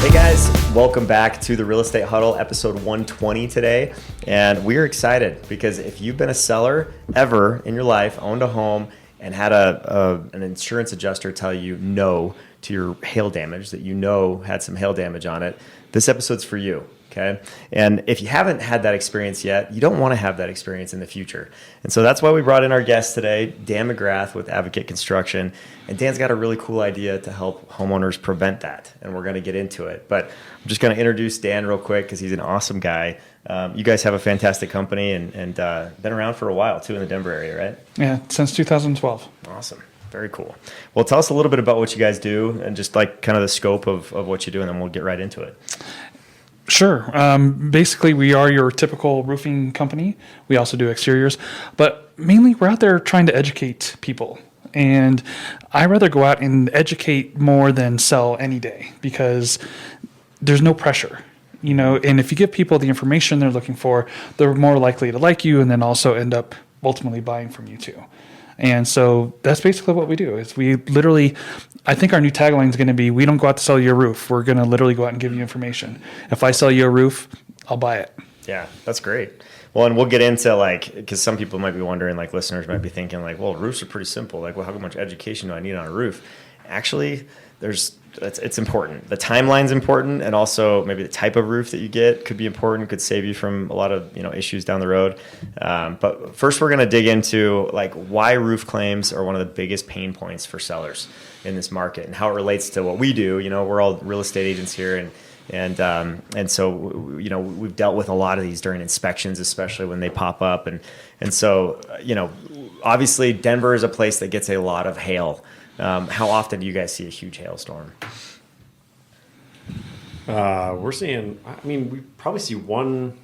Hey guys, welcome back to the Real Estate Huddle, episode 120 today. And we're excited because if you've been a seller ever in your life, owned a home, and had an insurance adjuster tell you no to your hail damage that you know had some hail damage on it, this episode's for you. Okay. And if you haven't had that experience yet, you don't want to have that experience in the future. And so that's why we brought in our guest today, Dan McGrath with Advocate Construction. And Dan's got a really cool idea to help homeowners prevent that. And we're going to get into it. But I'm just going to introduce Dan real quick because he's an awesome guy. You guys have a fantastic company and been around for a while too in the Denver area, right? Yeah, since 2012. Awesome. Very cool. Well, tell us a little bit about what you guys do and just like kind of the scope of what you do, and then we'll get right into it. Sure. Basically, we are your typical roofing company. We also do exteriors, but mainly we're out there trying to educate people. And I rather go out and educate more than sell any day because there's no pressure, you know. And if you give people the information they're looking for, they're more likely to like you and then also end up ultimately buying from you too. And so that's basically what we do is we literally, I think our new tagline is going to be, we don't go out to sell you a roof. We're going to literally go out and give you information. If I sell you a roof, I'll buy it. Yeah, that's great. Well, and we'll get into like, because some people might be wondering, like listeners might be thinking like, well, roofs are pretty simple. Like, well, how much education do I need on a roof? Actually, it's important. The timeline's important, and also maybe the type of roof that you get could be important, could save you from a lot of issues down the road. But first, we're going to dig into like why roof claims are one of the biggest pain points for sellers in this market, and how it relates to what we do. We're all real estate agents here, and so we've dealt with a lot of these during inspections, especially when they pop up, and so obviously Denver is a place that gets a lot of hail. How often do you guys see a huge hailstorm? We're seeing, we probably see one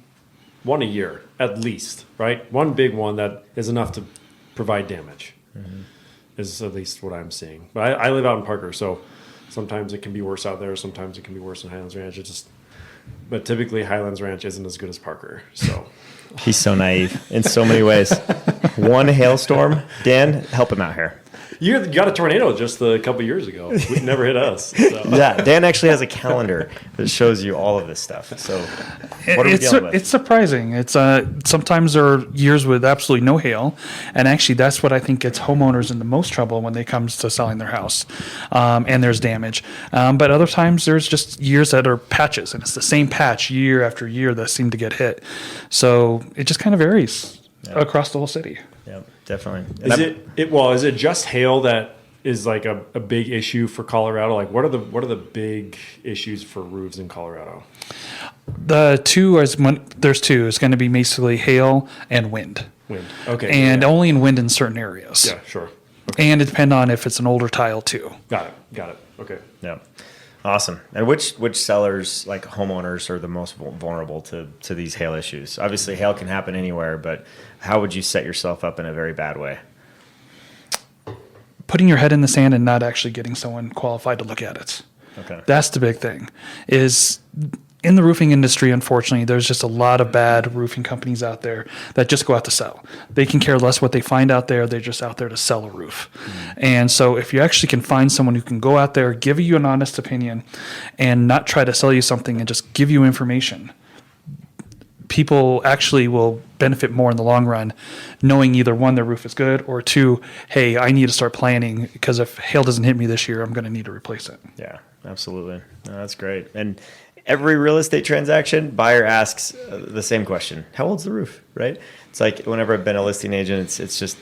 a year at least, right? One big one that is enough to provide damage is at least what I'm seeing. But I live out in Parker, so sometimes it can be worse out there. Sometimes it can be worse in Highlands Ranch. But typically Highlands Ranch isn't as good as Parker. So he's so naive in so many ways. One hailstorm, Dan, help him out here. You got a tornado just a couple years ago. It never hit us. So. Yeah, Dan actually has a calendar that shows you all of this stuff. So what are we dealing with? It's surprising. It's sometimes there are years with absolutely no hail, and actually that's what I think gets homeowners in the most trouble when it comes to selling their house, and there's damage. But other times there's just years that are patches, and it's the same patch year after year that seem to get hit. So it just kind of varies across the whole city. Yeah, definitely. Is it just hail that is like a big issue for Colorado? Like what are the big issues for roofs in Colorado? There's two. It's going to be basically hail and wind. Wind. Okay. And only in wind in certain areas. Yeah, sure. Okay. And it depends on if it's an older tile too. Got it. Okay. Yeah. Awesome. And which sellers, like homeowners, are the most vulnerable to these hail issues? Obviously, hail can happen anywhere, but how would you set yourself up in a very bad way? Putting your head in the sand and not actually getting someone qualified to look at it. Okay. That's the big thing. Is in the roofing industry, unfortunately, there's just a lot of bad roofing companies out there that just go out to sell. They can care less what they find out there. They're just out there to sell a roof. And so if you actually can find someone who can go out there, give you an honest opinion, and not try to sell you something and just give you information, people actually will benefit more in the long run, knowing either one, their roof is good, or two, hey, I need to start planning because if hail doesn't hit me this year, I'm going to need to replace it. Yeah, absolutely. No, that's great. And every real estate transaction, buyer asks the same question: how old's the roof? Right? It's like whenever I've been a listing agent, it's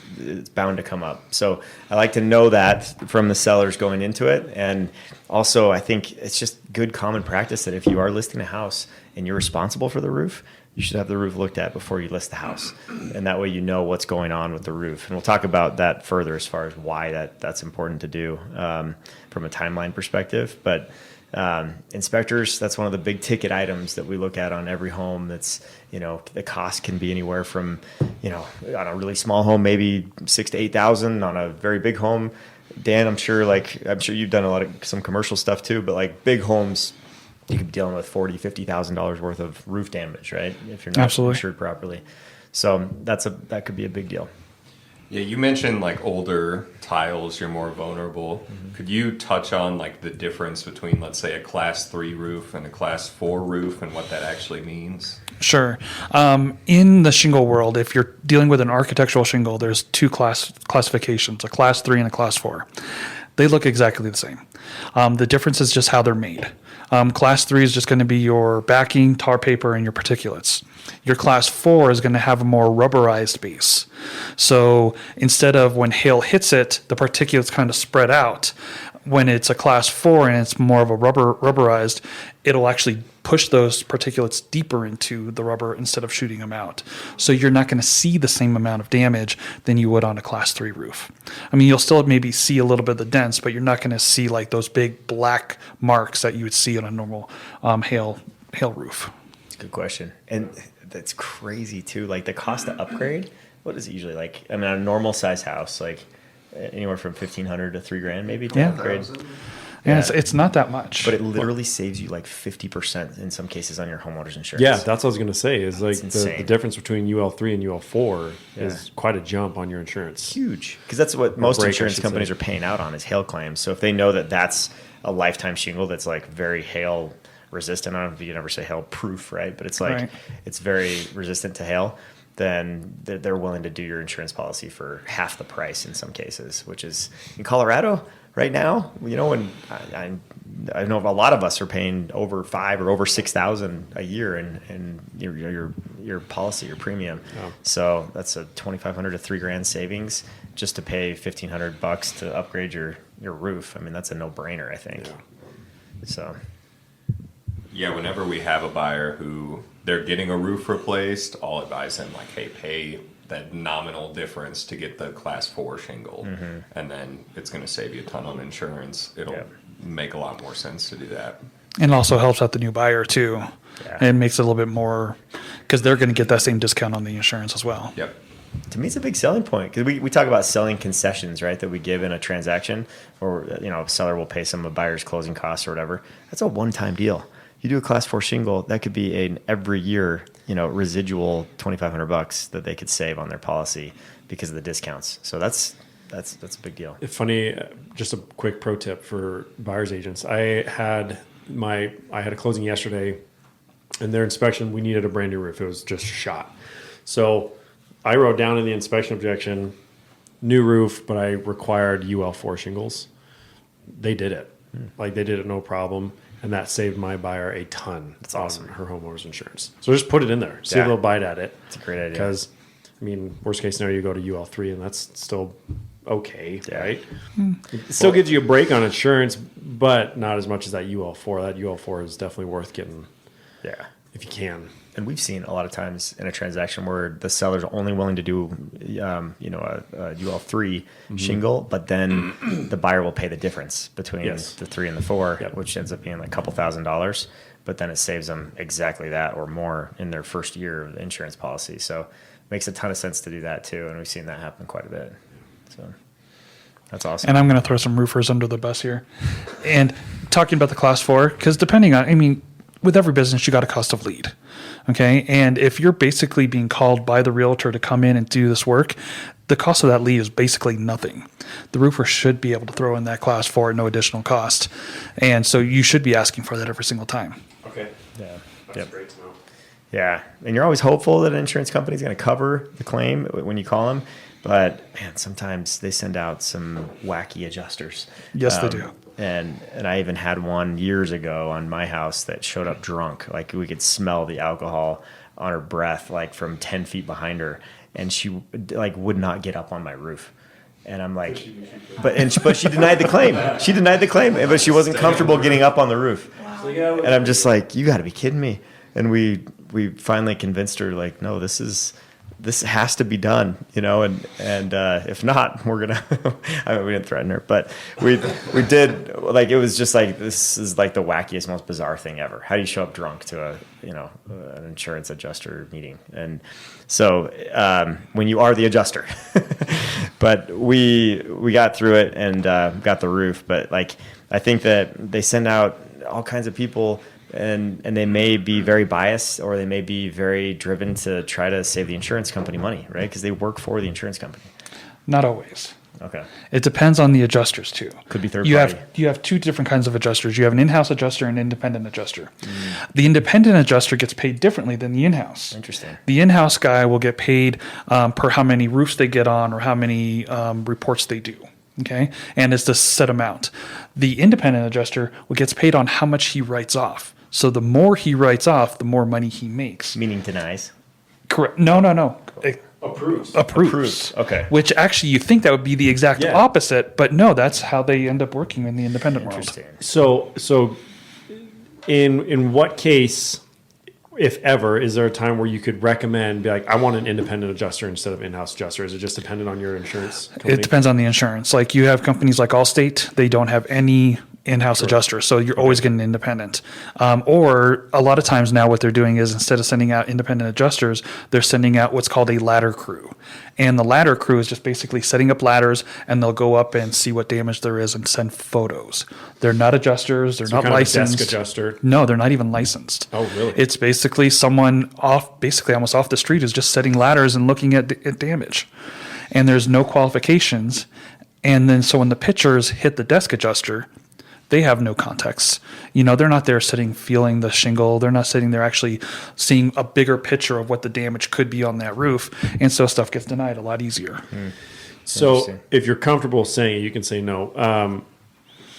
bound to come up. So I like to know that from the sellers going into it, and also I think it's just good common practice that if you are listing a house and you're responsible for the roof, you should have the roof looked at before you list the house, and that way you know what's going on with the roof. And we'll talk about that further as far as why that's important to do from a timeline perspective, but. Inspectors, that's one of the big ticket items that we look at on every home. That's, the cost can be anywhere from, on a really small home, maybe $6,000 to $8,000. On a very big home, Dan, I'm sure you've done some commercial stuff too, but like big homes, you could be dealing with $40,000, $50,000 worth of roof damage, right? If you're not insured properly. So that could be a big deal. Yeah, you mentioned like older tiles, you're more vulnerable. Could you touch on like the difference between, let's say, a class 3 roof and a class 4 roof and what that actually means? Sure. In the shingle world, if you're dealing with an architectural shingle, there's two classifications, a class 3 and a class 4. They look exactly the same. The difference is just how they're made. Class 3 is just going to be your backing, tar paper, and your particulates. Your class 4 is going to have a more rubberized base. So instead of when hail hits it, the particulates kind of spread out. When it's a class 4 and it's more of a rubberized, it'll actually push those particulates deeper into the rubber instead of shooting them out. So you're not going to see the same amount of damage than you would on a class 3 roof. I mean, you'll still maybe see a little bit of the dents, but you're not going to see like those big black marks that you would see on a normal hail roof. It's a good question. And that's crazy too. Like the cost to upgrade, what is it usually like? I mean, a normal size house, like anywhere from $1,500 to $3,000 maybe to upgrade. Yeah, it's not that much. But it literally saves you like 50% in some cases on your homeowner's insurance. Yeah, that's what I was going to say. Is like insane. the difference between UL3 and UL4 is quite a jump on your insurance. Huge. Because that's what most break, I insurance should companies say. are paying out on is hail claims. So if they know that that's a lifetime shingle that's like very hail resistant, I don't know if you can ever say hail proof, right? But it's like Right. it's very resistant to hail, then they're willing to do your insurance policy for half the price in some cases, which is in Colorado right now, you know, and I know a lot of us are paying over $5,000 or over $6,000 a year in your policy, your premium. Yeah. So that's a $2,500 to $3,000 savings just to pay $1,500 to upgrade your roof. I mean, that's a no brainer, I think. Yeah. So Yeah, whenever we have a buyer who they're getting a roof replaced, I'll advise them like, hey, pay that nominal difference to get the class 4 shingle, and then it's going to save you a ton on insurance. It'll make a lot more sense to do that. And it also helps out the new buyer too. Yeah. It makes it a little bit more, because they're going to get that same discount on the insurance as well. Yep. to me, it's a big selling point because we talk about selling concessions, right? That we give in a transaction, or a seller will pay some of a buyer's closing costs or whatever. That's a one-time deal. You do a class 4 shingle, that could be an every year, residual $2,500 that they could save on their policy because of the discounts. So that's a big deal. It's funny, just a quick pro tip for buyer's agents. I had a closing yesterday, and their inspection, we needed a brand new roof. It was just shot. So I wrote down in the inspection objection, new roof, but I required UL4 shingles. They did it. Like, they did it no problem. And that saved my buyer a ton. That's awesome. On her homeowner's insurance. So just put it in there. See if they'll bite at it. It's a great idea. Because, worst case scenario, you go to UL3, and that's still okay, right? It still gives you a break on insurance, but not as much as that UL4. That UL4 is definitely worth getting, if you can. And we've seen a lot of times in a transaction where the seller's only willing to do, a UL3 shingle, but then the buyer will pay the difference between the 3 and the 4, which ends up being like a couple $1,000s. But then it saves them exactly that or more in their first year of the insurance policy. So it makes a ton of sense to do that too, and we've seen that happen quite a bit. So that's awesome. And I'm going to throw some roofers under the bus here. And talking about the class 4, because depending on, with every business, you got a cost of lead. Okay. And if you're basically being called by the realtor to come in and do this work, the cost of that lead is basically nothing. The roofer should be able to throw in that class 4 at no additional cost. And so you should be asking for that every single time. Okay. Yeah. That's great to know. Yeah. And you're always hopeful that an insurance company is going to cover the claim when you call them. But man, sometimes they send out some wacky adjusters. Yes, they do. And I even had one years ago on my house that showed up drunk. Like, we could smell the alcohol on her breath, like from 10 feet behind her. And she would not get up on my roof. And I'm like, but she denied the claim. She denied the claim, but she wasn't comfortable getting up on the roof. Wow. And I'm just like, you got to be kidding me. And we finally convinced her, like, no, this has to be done, and if not, we're gonna. We didn't threaten her, but we did. Like, it was just like, this is like the wackiest, most bizarre thing ever. How do you show up drunk to an insurance adjuster meeting? And so when you are the adjuster, but we got through it and got the roof. But I think that they send out all kinds of people. And they may be very biased, or they may be very driven to try to save the insurance company money, right? Because they work for the insurance company. Not always. Okay. It depends on the adjusters too. Could be third you party. You have two different kinds of adjusters. You have an in-house adjuster and an independent adjuster. The independent adjuster gets paid differently than the in-house. Interesting. The in-house guy will get paid per how many roofs they get on or how many reports they do. Okay, and it's the set amount. The independent adjuster gets paid on how much he writes off. So the more he writes off, the more money he makes. Meaning denies. Correct. No. Approves. Approves. Okay. Which actually you think that would be the exact Yeah. opposite, but no, that's how they end up working in the independent world. Interesting. So in what case, if ever, is there a time where you could recommend, be like, I want an independent adjuster instead of in-house adjuster? Is it just dependent on your insurance company? It depends on the insurance. Like you have companies like Allstate, they don't have any in-house adjuster, so you're always getting independent. Or a lot of times now what they're doing is instead of sending out independent adjusters, they're sending out what's called a ladder crew. And the ladder crew is just basically setting up ladders and they'll go up and see what damage there is and send photos. They're not adjusters, they're not kind of a licensed. desk adjuster. No, they're not even licensed. Oh, really? It's basically someone basically almost off the street is just setting ladders and looking at damage. And there's no qualifications. And then so when the pictures hit the desk adjuster, they have no context. They're not there feeling the shingle. They're not sitting there actually seeing a bigger picture of what the damage could be on that roof. And so stuff gets denied a lot easier. So if you're comfortable saying it, you can say no.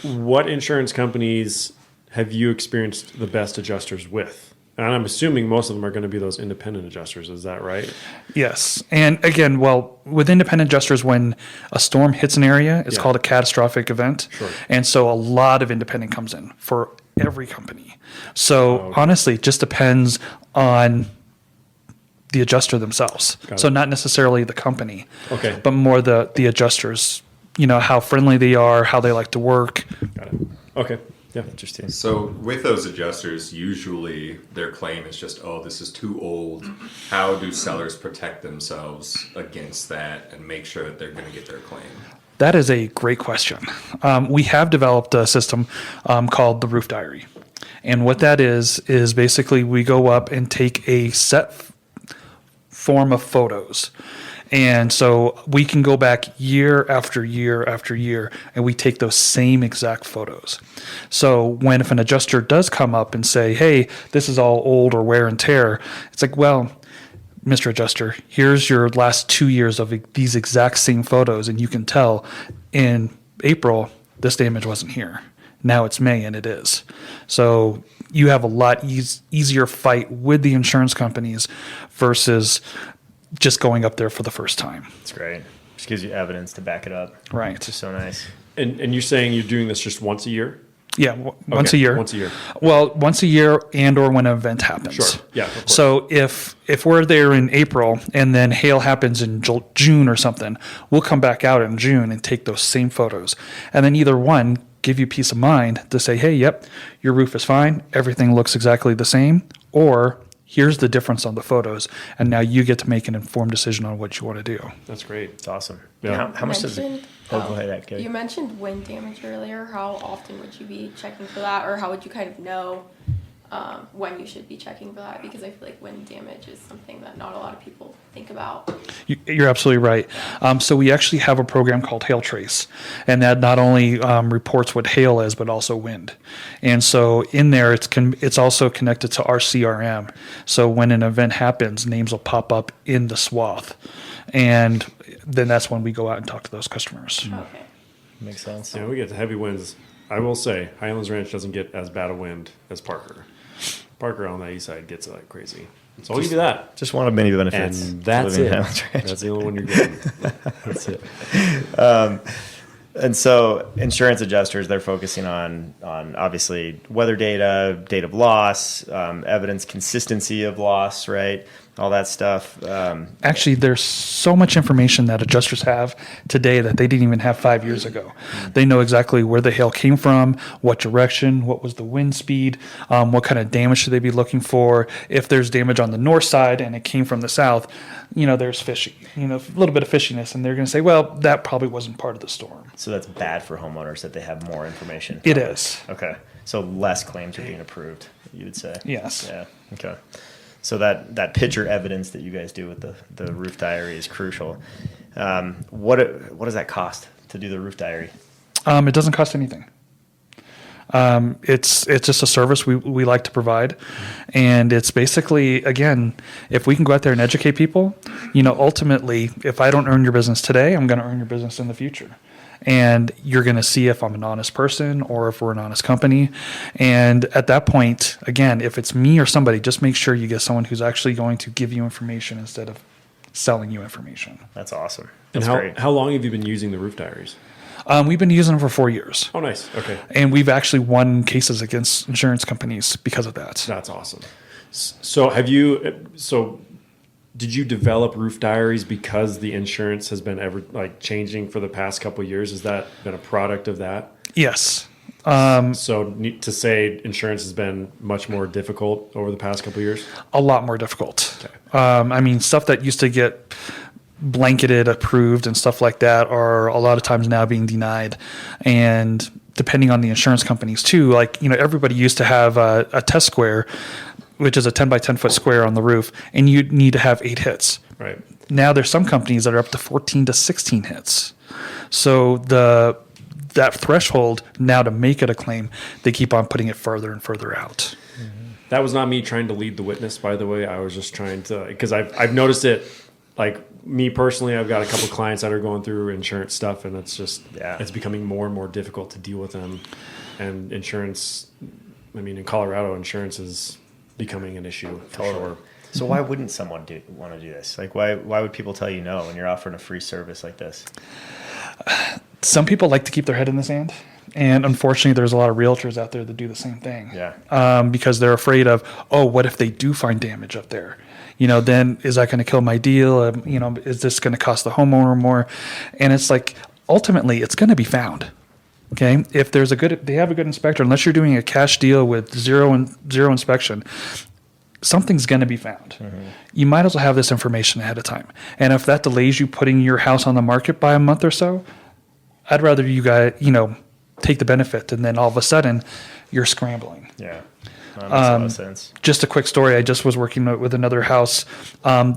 What insurance companies have you experienced the best adjusters with? And I'm assuming most of them are going to be those independent adjusters. Is that right? Yes. And again, with independent adjusters, when a storm hits an area, it's called a catastrophic event. Sure. And so a lot of independent comes in for every company. So honestly, it just depends on the adjuster themselves. So not necessarily the company, but more the adjusters, how friendly they are, how they like to work. Got it. Okay. Yeah. Interesting. So with those adjusters, usually their claim is just, oh, this is too old. How do sellers protect themselves against that and make sure that they're going to get their claim? That is a great question. We have developed a system called the Roof Diary. And what that is basically we go up and take a set form of photos. And so we can go back year after year after year, and we take those same exact photos. So if an adjuster does come up and say, hey, this is all old or wear and tear, it's like, well, Mr. Adjuster, here's your last 2 years of these exact same photos, and you can tell in April, this damage wasn't here. Now it's May, and it is. So you have a lot easier fight with the insurance companies versus just going up there for the first time. That's great. Just gives you evidence to back it up. Right. Which is so nice. And you're saying you're doing this just once a year? Yeah, once a year. Once a year. Well, once a year and or when an event happens. Sure. Yeah, of course. So if we're there in April and then hail happens in June or something, we'll come back out in June and take those same photos. And then either one, give you peace of mind to say, hey, yep, your roof is fine. Everything looks exactly the same. Or here's the difference on the photos. And now you get to make an informed decision on what you want to do. That's great. It's awesome. Yeah. How much does it? Oh, go ahead, Kelly. You mentioned wind damage earlier. How often would you be checking for that, or how would you kind of know when you should be checking for that? Because I feel like wind damage is something that not a lot of people think about. You're absolutely right. So we actually have a program called Hail Trace, and that not only reports what hail is, but also wind. And so in there, it's also connected to our CRM. So when an event happens, names will pop up in the swath, and then that's when we go out and talk to those customers. Okay. Makes sense. Yeah, we get heavy winds. I will say, Highlands Ranch doesn't get as bad a wind as Parker. Parker on the east side gets like crazy. So I'll give you that. Just one of many benefits. And that's living in it. Highlands Ranch. That's the only one you're getting. That's it. And so insurance adjusters, they're focusing on obviously weather data, date of loss, evidence consistency of loss, right? All that stuff. Actually, there's so much information that adjusters have today that they didn't even have 5 years ago. They know exactly where the hail came from, what direction, what was the wind speed, what kind of damage should they be looking for. If there's damage on the north side and it came from the south, there's fishing, a little bit of fishiness, and they're going to say, well, that probably wasn't part of the storm. So that's bad for homeowners that they have more information. It is. Okay. So less claims are being approved, you would say. Yes. Yeah. Okay. So that picture evidence that you guys do with the roof diary is crucial. What does that cost to do the roof diary? It doesn't cost anything. It's just a service we like to provide. And it's basically, again, if we can go out there and educate people, ultimately, if I don't earn your business today, I'm going to earn your business in the future. And you're going to see if I'm an honest person or if we're an honest company. And at that point, again, if it's me or somebody, just make sure you get someone who's actually going to give you information instead of selling you information. That's awesome. And That's great. how long have you been using the roof diaries? We've been using them for 4 years. Oh, nice. Okay. And we've actually won cases against insurance companies because of that. That's awesome. So did you develop roof diaries because the insurance has been changing for the past couple of years? Has that been a product of that? Yes. So to say insurance has been much more difficult over the past couple of years? A lot more difficult. Okay. Stuff that used to get blanketed approved and stuff like that are a lot of times now being denied. And depending on the insurance companies too, everybody used to have a test square, which is a 10 by 10 foot square on the roof, and you need to have 8 hits. Right. Now there's some companies that are up to 14 to 16 hits. So that threshold now to make it a claim, they keep on putting it further and further out. That was not me trying to lead the witness, by the way. I was just trying to, because I've noticed it, me personally, I've got a couple clients that are going through insurance stuff, and it's just, it's becoming more and more difficult to deal with them. And insurance, in Colorado, insurance is becoming an issue for sure. So why wouldn't someone want to do this? Why would people tell you no when you're offering a free service like this? Some people like to keep their head in the sand. And unfortunately, there's a lot of realtors out there that do the same thing. Yeah. Because they're afraid of, what if they do find damage up there? Then is that going to kill my deal? Is this going to cost the homeowner more? And it's ultimately, it's going to be found. Okay. If they have a good inspector, unless you're doing a cash deal with zero inspection, something's going to be found. Mm-hmm. You might as well have this information ahead of time. And if that delays you putting your house on the market by a month or so, I'd rather you guys, take the benefit, and then all of a sudden you're scrambling. Yeah. That makes a lot of sense. Just a quick story. I just was working with another house.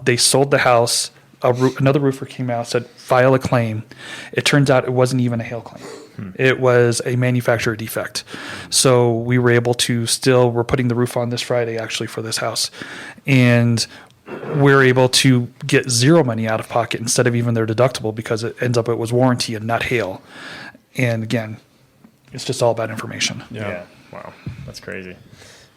They sold the house. Another roofer came out, said, file a claim. It turns out it wasn't even a hail claim. It was a manufacturer defect. So we were able to we're putting the roof on this Friday, actually, for this house. And we're able to get zero money out of pocket instead of even their deductible, because it was warranty and not hail. And again, it's just all about information. Yeah. Wow. That's crazy.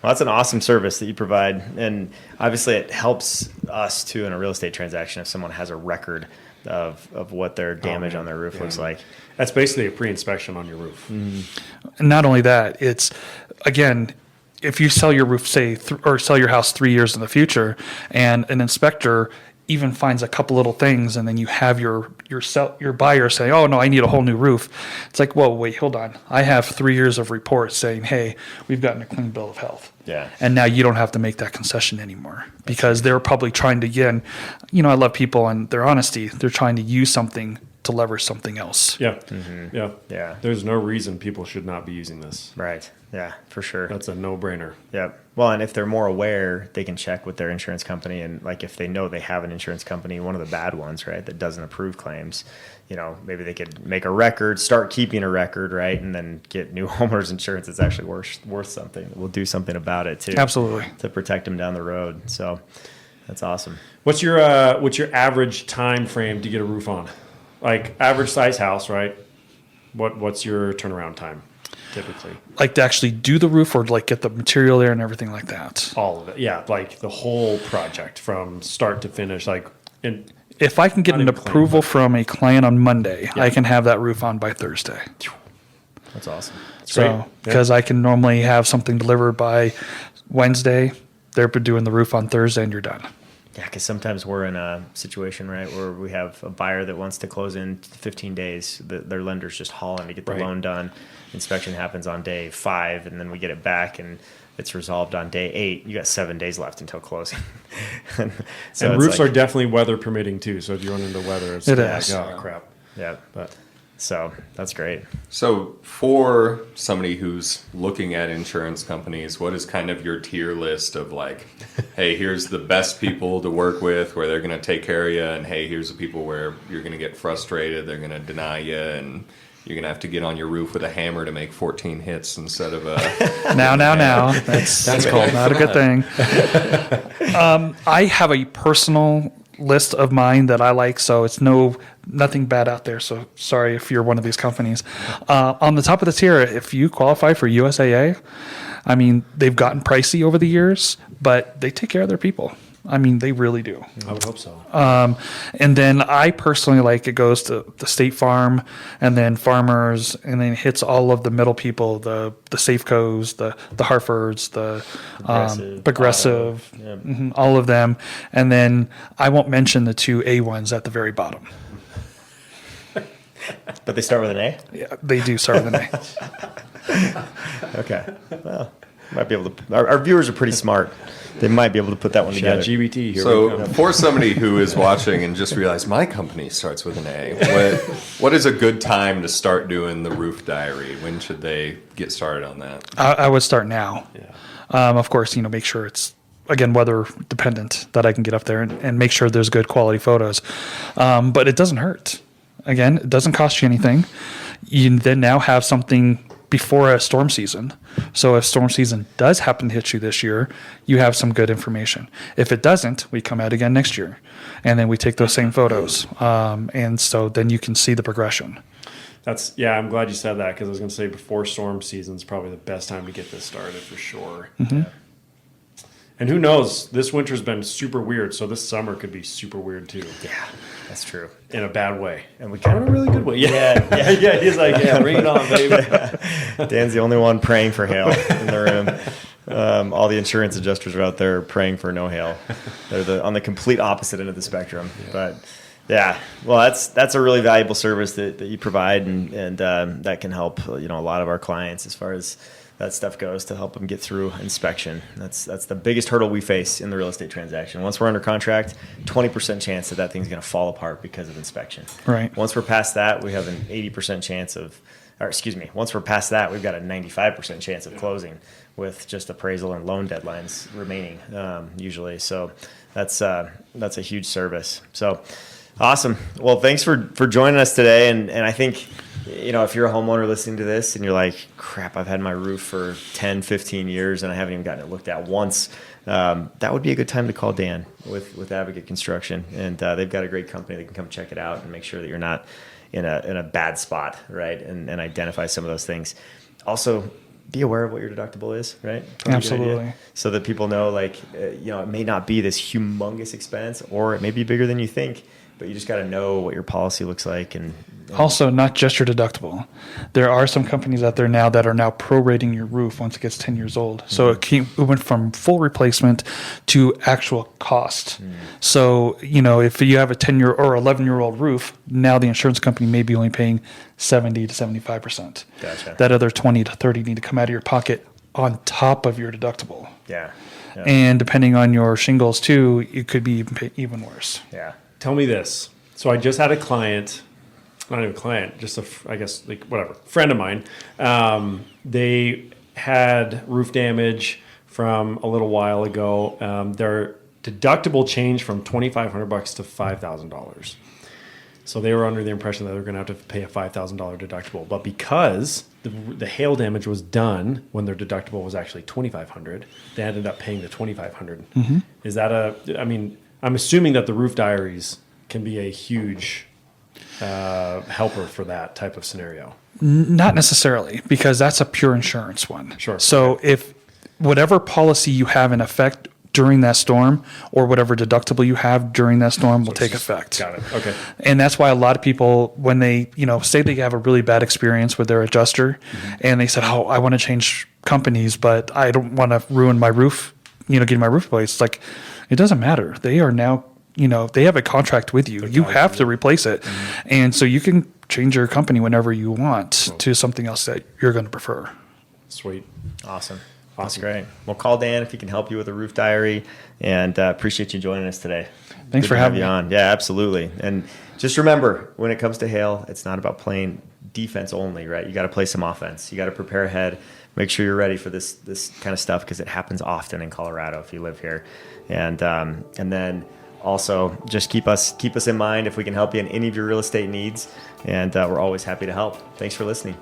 Well, that's an awesome service that you provide. And obviously it helps us too in a real estate transaction if someone has a record of what their damage on their roof looks like. That's basically a pre-inspection on your roof. And not only that, it's, again, if you sell your roof, or sell your house 3 years in the future, and an inspector even finds a couple little things, and then you have your buyer say, "Oh no, I need a whole new roof." It's like, "Whoa, wait, hold on. I have 3 years of reports saying, hey, we've gotten a clean bill of health." Yeah. And now you don't have to make that concession anymore, because they're probably trying to, again, I love people and their honesty. They're trying to use something to leverage something else. Yeah. Mm-hmm. Yeah. There's no reason people should not be using this. Right. Yeah, for sure. That's a no-brainer. Yep. Well, and if they're more aware, they can check with their insurance company. And if they know they have an insurance company, one of the bad ones, right, that doesn't approve claims, maybe they could make a record, start keeping a record, right, and then get new homeowners insurance that's actually worth something. We'll do something about it too. Absolutely. To protect them down the road. So that's awesome. What's your average time frame to get a roof on? Average size house, right? What's your turnaround time typically? To actually do the roof, or get the material there and everything like that? All of it. Yeah. The whole project from start to finish. If I can get an approval from a client on Monday, I can have that roof on by Thursday. That's awesome. So, because I can normally have something delivered by Wednesday, they're doing the roof on Thursday, and you're done. Yeah, because sometimes we're in a situation, right, where we have a buyer that wants to close in 15 days. Their lender's just hauling to get the loan done. Inspection happens on day 5, and then we get it back, and it's resolved on day 8. You got 7 days left until closing. And roofs are definitely weather permitting too. So if you run into weather, it's is. Oh crap. Yeah, But So that's great. So for somebody who's looking at insurance companies, what is kind of your tier list of like, hey, here's the best people to work with where they're going to take care of you, and hey, here's the people where you're going to get frustrated, they're going to deny you, and you're going to have to get on your roof with a hammer to make 14 hits instead of a... Now. That's called not a good thing. I have a personal list of mine that I like, so it's nothing bad out there. So sorry if you're one of these companies. On the top of the tier, if you qualify for USAA, I mean, they've gotten pricey over the years, but they take care of their people. I mean, they really do. I would hope so. And then I personally like it goes to the State Farm and then Farmers, and then hits all of the middle people, the Safecos, the Harfords, the Progressive, Yep. all of them. And then I won't mention the 2 A ones at the very bottom. But they start with an A? Yeah, they do start with an A. Okay. Well, might be able to. Our viewers are pretty smart. They might be able to put that one together. ChatGPT, here we So go. for somebody who is watching and just realized my company starts with an A, what is a good time to start doing the roof diary? When should they get started on that? I would start now. Yeah. Of course, make sure it's, again, weather dependent, that I can get up there and make sure there's good quality photos. But it doesn't hurt. Again, it doesn't cost you anything. You then now have something before a storm season. So if storm season does happen to hit you this year, you have some good information. If it doesn't, we come out again next year. And then we take those same photos. And so then you can see the progression. I'm glad you said that, because I was going to say before storm season is probably the best time to get this started for sure. Mm-hmm. And who knows, this winter's been super weird, so this summer could be super weird too. Yeah, that's true. In a bad way. And we Kind of a really good way. Yeah. He's like, yeah, bring it on, baby. Dan's the only one praying for hail in the room. All the insurance adjusters are out there praying for no hail. They're on the complete opposite end of the spectrum. Yeah. But yeah, well, that's a really valuable service that you provide, and that can help a lot of our clients as far as that stuff goes, to help them get through inspection. That's the biggest hurdle we face in the real estate transaction. Once we're under contract, 20% chance that thing's going to fall apart because of inspection. Right. Once we're past that, we have an 80% chance once we're past that, we've got a 95% chance of closing with just appraisal and loan deadlines remaining, usually. So that's a huge service. So awesome. Well, thanks for joining us today. And I think, if you're a homeowner listening to this and you're like, crap, I've had my roof for 10, 15 years and I haven't even gotten it looked at once, that would be a good time to call Dan with Advocate Construction. And they've got a great company that can come check it out and make sure that you're not in a bad spot, right? And identify some of those things. Also, be aware of what your deductible is, right? Probably Absolutely. So that people know, it may not be this humongous expense, or it may be bigger than you think, but you just got to know what your policy looks like. And Also, not just your deductible. There are some companies out there now that are now prorating your roof once it gets 10 years old. So it went from full replacement to actual cost. So, if you have a 10-year or 11-year-old roof, now the insurance company may be only paying 70 to 75%. Gotcha. That other 20 to 30 need to come out of your pocket on top of your deductible. Yeah. And depending on your shingles too, it could be even worse. Yeah. Tell me this. So I just had a client, not even a client, just friend of mine. They had roof damage from a little while ago. Their deductible changed from $2,500 to $5,000. So they were under the impression that they were going to have to pay a $5,000 deductible. But because the hail damage was done when their deductible was actually $2,500, they ended up paying the $2,500. Mm-hmm. Is that I'm assuming that the roof diaries can be a huge helper for that type of scenario. Not necessarily, because that's a pure insurance one. Sure. So if whatever policy you have in effect during that storm, or whatever deductible you have during that storm, will take effect. Got it. Okay. And that's why a lot of people, when they, say they have a really bad experience with their adjuster, and they said, "Oh, I want to change companies, but I don't want to ruin my roof, getting my roof replaced." It's like, it doesn't matter. They are now, they have a contract with you. You have to replace it. And so you can change your company whenever you want to something else that you're going to prefer. Sweet. Awesome. That's great. Well, call Dan if he can help you with a roof diary, and appreciate you joining us today. Thanks Good for to have having you me. on. Yeah, absolutely. And just remember, when it comes to hail, it's not about playing defense only, right? You got to play some offense. You got to prepare ahead. Make sure you're ready for this kind of stuff, because it happens often in Colorado if you live here. And then also just keep us in mind if we can help you in any of your real estate needs. And we're always happy to help. Thanks for listening.